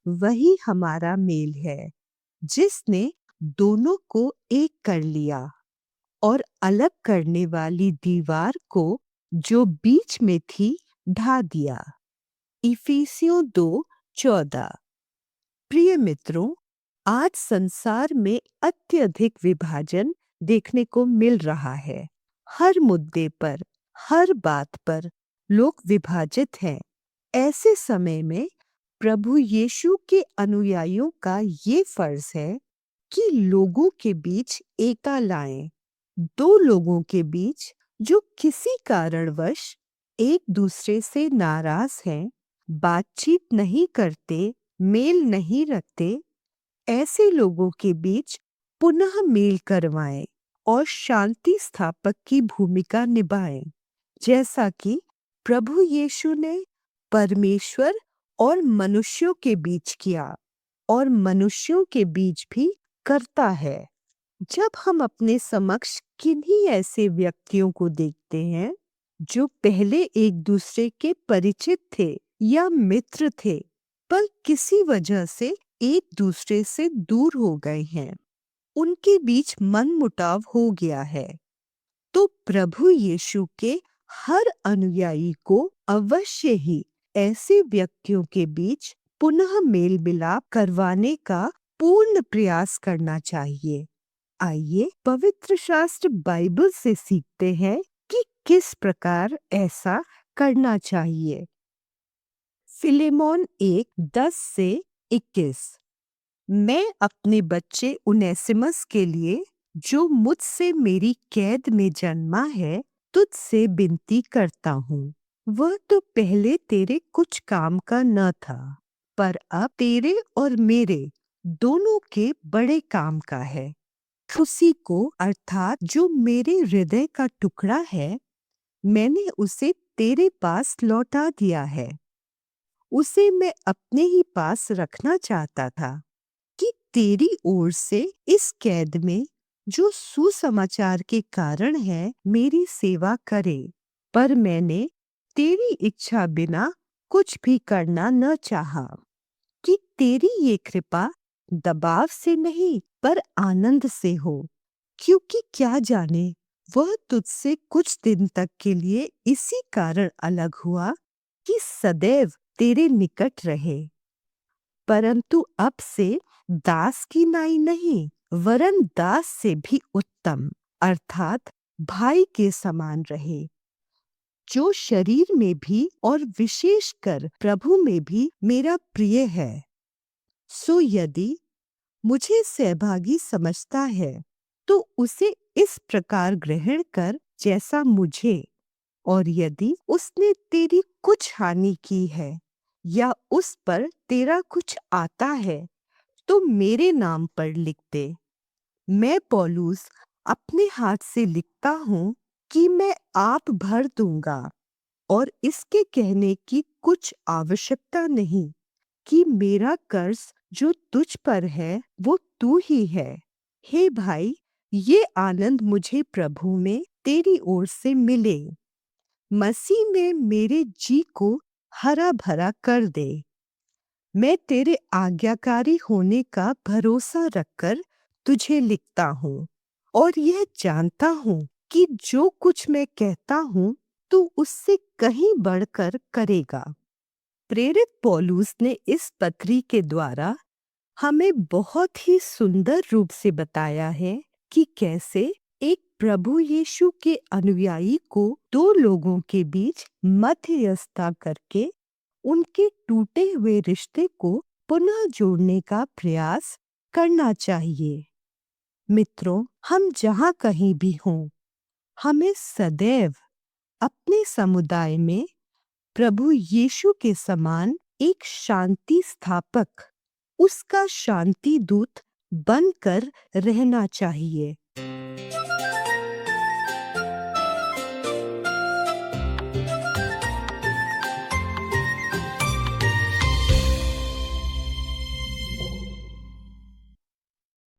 वही हमारा मेल है, जिसने दोनों को एक कर लिया और अलग करने वाली दीवार को जो बीच में थी ढा दिया। इफिसियों 2:14। प्रिय मित्रों, आज संसार में अत्यधिक विभाजन देखने को मिल रहा है। हर मुद्दे पर, हर बात पर लोग विभाजित हैं। ऐसे समय में प्रभु यीशु के अनुयायियों का ये फर्ज है कि लोगों के बीच एकता लाएं। दो लोगों के बीच जो किसी कारणवश एक दूसरे से नाराज हैं, बातचीत नहीं करते, मेल नहीं रखते, ऐसे लोगों के बीच पुनः मेल करवाएं और शांति स्थापक की भूमिका निभाएं, जैसा कि प्रभु यीशु ने परमेश्वर और मनुष्यों के बीच किया और मनुष्यों के बीच भी करता है। जब हम अपने समक्ष किन्हीं ऐसे व्यक्तियों को देखते हैं जो पहले एक दूसरे के परिचित थे या मित्र थे, पर किसी वजह से एक दूसरे से दूर हो गए हैं, उनके बीच मनमुटाव हो गया है, तो प्रभु यीशु के हर अनुयायी को अवश्य ही ऐसे व्यक्तियों के बीच पुनः मेल मिलाप करवाने का पूर्ण प्रयास करना चाहिए। आइए पवित्र शास्त्र बाइबल से सीखते हैं कि किस प्रकार ऐसा करना चाहिए। फिलेमोन 1:10-21। मैं अपने बच्चे उनेसिमस के लिए, जो मुझसे मेरी कैद में जन्मा है, तुझसे विनती करता हूँ। वह तो पहले तेरे कुछ काम का न था, पर अब तेरे और मेरे दोनों के बड़े काम का है। उसी को, अर्थात जो मेरे हृदय का टुकड़ा है, मैंने उसे तेरे पास लौटा दिया है। उसे मैं अपने ही पास रखना चाहता था कि तेरी ओर से इस कैद में जो सुसमाचार के कारण है मेरी सेवा करे, पर मैंने तेरी इच्छा बिना कुछ भी करना न चाहा कि तेरी ये कृपा दबाव से नहीं पर आनंद से हो, क्योंकि क्या जाने वह तुझसे कुछ दिन तक के लिए इसी कारण अलग हुआ कि सदैव तेरे निकट रहे, परंतु अब से दास की नाई नहीं, वरन दास से भी उत्तम, अर्थात भाई के समान रहे, जो शरीर में भी और विशेषकर प्रभु में भी मेरा प्रिय है। सो यदि मुझे सहभागी समझता है, तो उसे इस प्रकार ग्रहण कर जैसा मुझे, और यदि उसने तेरी कुछ हानि की है या उस पर तेरा कुछ आता है, तो मेरे नाम पर लिख दे। मैं पौलुस अपने हाथ से लिखता हूँ कि मैं आप भर दूंगा, और इसके कहने की कुछ आवश्यकता नहीं कि मेरा कर्ज जो तुझ पर है वो तू ही है। हे भाई, ये आनंद मुझे प्रभु में तेरी ओर से मिले। मसीह में मेरे जी को हरा भरा कर दे। मैं तेरे आज्ञाकारी होने का भरोसा रखकर तुझे लिखता हूँ, और यह जानता हूँ कि जो कुछ मैं कहता हूँ तू उससे कहीं बढ़कर करेगा। प्रेरित पौलुस ने इस पत्री के द्वारा हमें बहुत ही सुंदर रूप से बताया है कि कैसे एक प्रभु यीशु के अनुयायी को दो लोगों के बीच मध्यस्थता करके उनके टूटे हुए रिश्ते को पुनः जोड़ने का प्रयास करना चाहिए। मित्रों, हम जहाँ कहीं भी हों, हमें सदैव अपने समुदाय में प्रभु यीशु के समान एक शांति स्थापक, उसका शांति दूत बनकर रहना चाहिए।